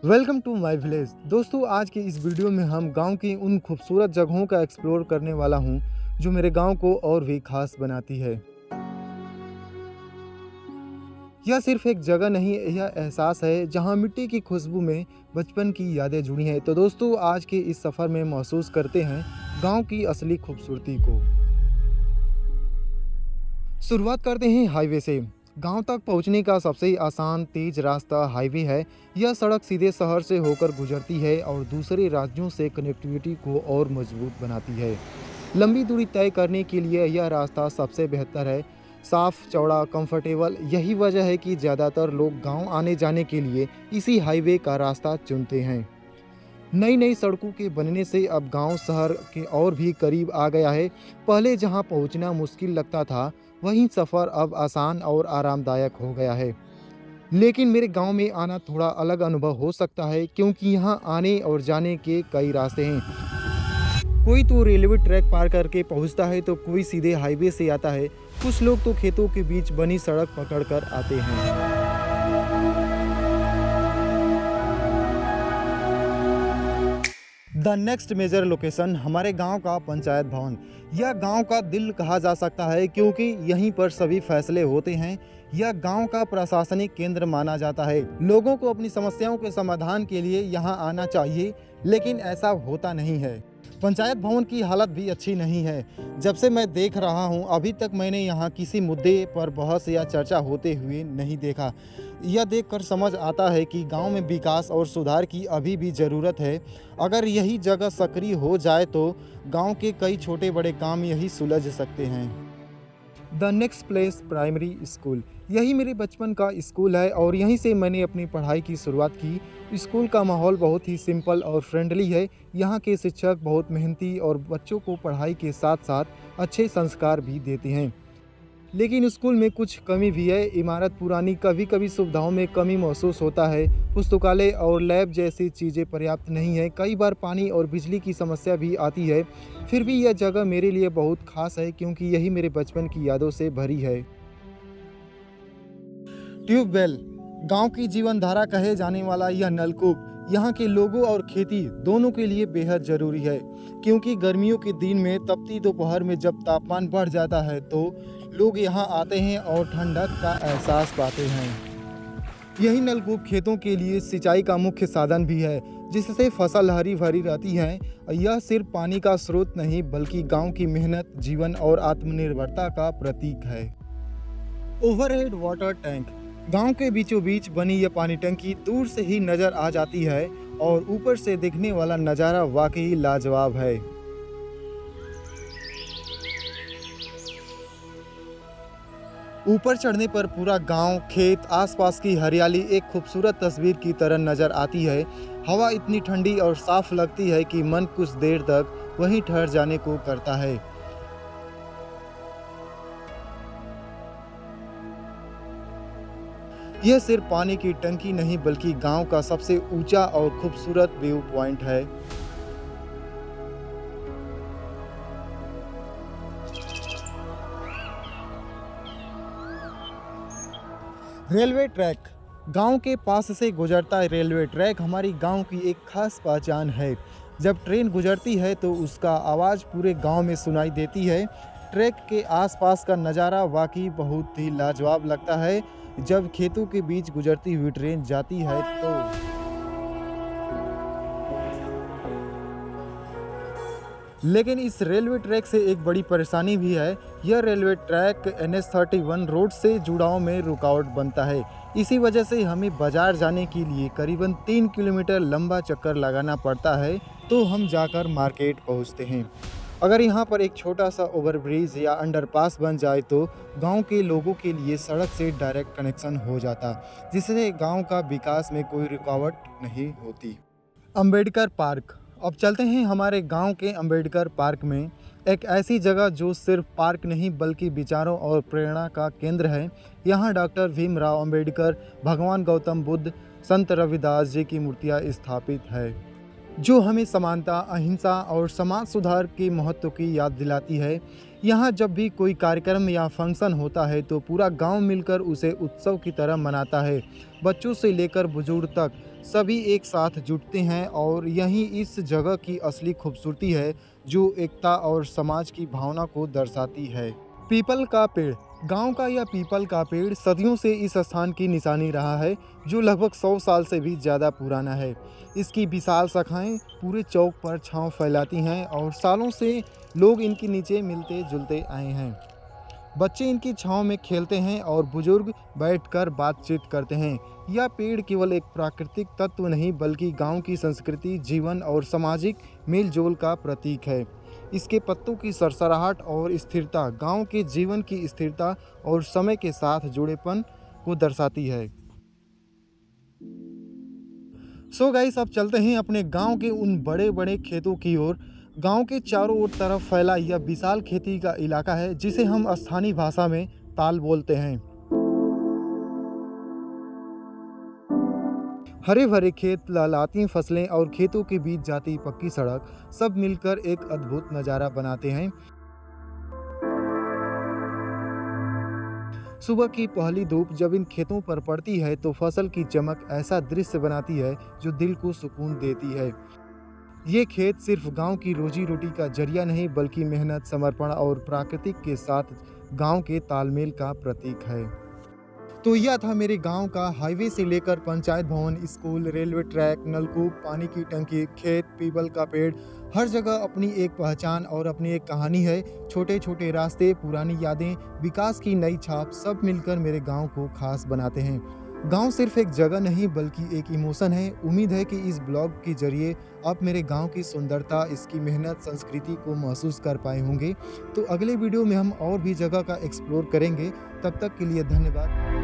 Welcome to my village. दोस्तों, आज की इस वीडियो में हम गांव की उन खूबसूरत जगहों का एक्सप्लोर करने वाला हूं जो मेरे गांव को और भी खास बनाती है। यह सिर्फ एक जगह नहीं, यह एहसास है जहां मिट्टी की खुशबू में बचपन की यादें जुड़ी हैं। तो दोस्तों, आज के इस सफ़र में महसूस करते हैं गांव की असली खूबसूरती को। शुरुआत करते हैं हाईवे से। गांव तक पहुंचने का सबसे आसान तेज रास्ता हाईवे है। यह सड़क सीधे शहर से होकर गुजरती है और दूसरे राज्यों से कनेक्टिविटी को और मजबूत बनाती है। लंबी दूरी तय करने के लिए यह रास्ता सबसे बेहतर है। साफ, चौड़ा, कंफर्टेबल। यही वजह है कि ज़्यादातर लोग गांव आने जाने के लिए इसी हाईवे का रास्ता चुनते हैं। नई नई सड़कों के बनने से अब गांव शहर के और भी करीब आ गया है। पहले जहां पहुंचना मुश्किल लगता था, वहीं सफ़र अब आसान और आरामदायक हो गया है। लेकिन मेरे गांव में आना थोड़ा अलग अनुभव हो सकता है, क्योंकि यहां आने और जाने के कई रास्ते हैं। कोई तो रेलवे ट्रैक पार करके पहुंचता है, तो कोई सीधे हाईवे से आता है। कुछ लोग तो खेतों के बीच बनी सड़क पकड़कर आते हैं। द नेक्स्ट मेजर लोकेशन हमारे गांव का पंचायत भवन। यह गांव का दिल कहा जा सकता है, क्योंकि यहीं पर सभी फैसले होते हैं। यह गांव का प्रशासनिक केंद्र माना जाता है। लोगों को अपनी समस्याओं के समाधान के लिए यहां आना चाहिए, लेकिन ऐसा होता नहीं है। पंचायत भवन की हालत भी अच्छी नहीं है। जब से मैं देख रहा हूं, अभी तक मैंने यहां किसी मुद्दे पर बहस या चर्चा होते हुए नहीं देखा। यह देखकर समझ आता है कि गांव में विकास और सुधार की अभी भी ज़रूरत है। अगर यही जगह सक्रिय हो जाए तो गांव के कई छोटे बड़े काम यही सुलझ सकते हैं। The next place primary school. यही मेरे बचपन का स्कूल है और यहीं से मैंने अपनी पढ़ाई की शुरुआत की। स्कूल का माहौल बहुत ही सिंपल और फ्रेंडली है। यहाँ के शिक्षक बहुत मेहनती और बच्चों को पढ़ाई के साथ साथ अच्छे संस्कार भी देते हैं। लेकिन स्कूल में कुछ कमी भी है। इमारत पुरानी, कभी कभी सुविधाओं में कमी महसूस होता है। पुस्तकालय और लैब जैसी चीज़ें पर्याप्त नहीं है। कई बार पानी और बिजली की समस्या भी आती है। फिर भी यह जगह मेरे लिए बहुत खास है, क्योंकि यही मेरे बचपन की यादों से भरी है। ट्यूबवेल, गांव की जीवन धारा कहे जाने वाला यह नलकूप यहाँ के लोगों और खेती दोनों के लिए बेहद ज़रूरी है, क्योंकि गर्मियों के दिन में तपती दोपहर में जब तापमान बढ़ जाता है तो लोग यहाँ आते हैं और ठंडक का एहसास पाते हैं। यही नलकूप खेतों के लिए सिंचाई का मुख्य साधन भी है, जिससे फसल हरी भरी रहती है। यह सिर्फ पानी का स्रोत नहीं, बल्कि गांव की मेहनत, जीवन और आत्मनिर्भरता का प्रतीक है। Overhead water tank. गांव के बीचों बीच बनी यह पानी टंकी दूर से ही नजर आ जाती है और ऊपर से देखने वाला नज़ारा वाकई लाजवाब है। ऊपर चढ़ने पर पूरा गांव, खेत, आसपास की हरियाली एक खूबसूरत तस्वीर की तरह नजर आती है। हवा इतनी ठंडी और साफ लगती है कि मन कुछ देर तक वहीं ठहर जाने को करता है। यह सिर्फ पानी की टंकी नहीं, बल्कि गांव का सबसे ऊंचा और खूबसूरत व्यू पॉइंट है। Railway track. गांव के पास से गुजरता रेलवे ट्रैक हमारी गांव की एक खास पहचान है। जब ट्रेन गुजरती है तो उसका आवाज़ पूरे गांव में सुनाई देती है। ट्रैक के आसपास का नज़ारा वाकई बहुत ही लाजवाब लगता है। जब खेतों के बीच गुजरती हुई ट्रेन जाती है तो लेकिन इस रेलवे ट्रैक से एक बड़ी परेशानी भी है। यह रेलवे ट्रैक NH31 रोड से जुड़ाव में रुकावट बनता है। इसी वजह से हमें बाजार जाने के लिए करीबन 3 किलोमीटर लंबा चक्कर लगाना पड़ता है, तो हम जाकर मार्केट पहुंचते हैं। अगर यहाँ पर एक छोटा सा ओवरब्रिज या अंडरपास बन जाए तो गांव के लोगों के लिए सड़क से डायरेक्ट कनेक्शन हो जाता, जिससे गांव का विकास में कोई रुकावट नहीं होती। अंबेडकर पार्क। अब चलते हैं हमारे गांव के अंबेडकर पार्क में। एक ऐसी जगह जो सिर्फ पार्क नहीं, बल्कि विचारों और प्रेरणा का केंद्र है। यहाँ डॉक्टर भीमराव अंबेडकर, भगवान गौतम बुद्ध, संत रविदास जी की मूर्तियाँ स्थापित है, जो हमें समानता, अहिंसा और समाज सुधार के महत्व की याद दिलाती है। यहाँ जब भी कोई कार्यक्रम या फंक्शन होता है तो पूरा गांव मिलकर उसे उत्सव की तरह मनाता है। बच्चों से लेकर बुजुर्ग तक सभी एक साथ जुटते हैं और यही इस जगह की असली खूबसूरती है जो एकता और समाज की भावना को दर्शाती है। पीपल का पेड़, गांव का यह पीपल का पेड़ सदियों से इस स्थान की निशानी रहा है, जो लगभग 100 साल से भी ज़्यादा पुराना है। इसकी विशाल शाखाएं पूरे चौक पर छांव फैलाती हैं और सालों से लोग इनके नीचे मिलते जुलते आए हैं। बच्चे इनकी छांव में खेलते हैं और बुजुर्ग बैठकर बातचीत करते हैं। यह पेड़ केवल एक प्राकृतिक तत्व नहीं बल्कि गांव की संस्कृति, जीवन और सामाजिक मेलजोल का प्रतीक है। इसके पत्तों की सरसराहट और स्थिरता गांव के जीवन की स्थिरता और समय के साथ जुड़ेपन को दर्शाती है। सो गाइस, अब चलते हैं अपने गांव के उन बड़े बड़े खेतों की ओर। गांव के चारों ओर तरफ फैला यह विशाल खेती का इलाका है जिसे हम स्थानीय भाषा में ताल बोलते हैं। हरे भरे खेत, लहलहाती फसलें और खेतों के बीच जाती पक्की सड़क सब मिलकर एक अद्भुत नज़ारा बनाते हैं। सुबह की पहली धूप जब इन खेतों पर पड़ती है तो फसल की चमक ऐसा दृश्य बनाती है जो दिल को सुकून देती है। ये खेत सिर्फ गांव की रोजी रोटी का जरिया नहीं बल्कि मेहनत, समर्पण और प्राकृतिक के साथ गांव के तालमेल का प्रतीक है। तो यह था मेरे गांव का हाईवे से लेकर पंचायत भवन, स्कूल, रेलवे ट्रैक, नलकूप, पानी की टंकी, खेत, पीपल का पेड़, हर जगह अपनी एक पहचान और अपनी एक कहानी है। छोटे छोटे रास्ते, पुरानी यादें, विकास की नई छाप सब मिलकर मेरे गांव को खास बनाते हैं। गांव सिर्फ एक जगह नहीं बल्कि एक इमोशन है। उम्मीद है कि इस ब्लॉग के जरिए आप मेरे गांव की सुंदरता, इसकी मेहनत, संस्कृति को महसूस कर पाए होंगे। तो अगले वीडियो में हम और भी जगह का एक्सप्लोर करेंगे। तब तक के लिए धन्यवाद।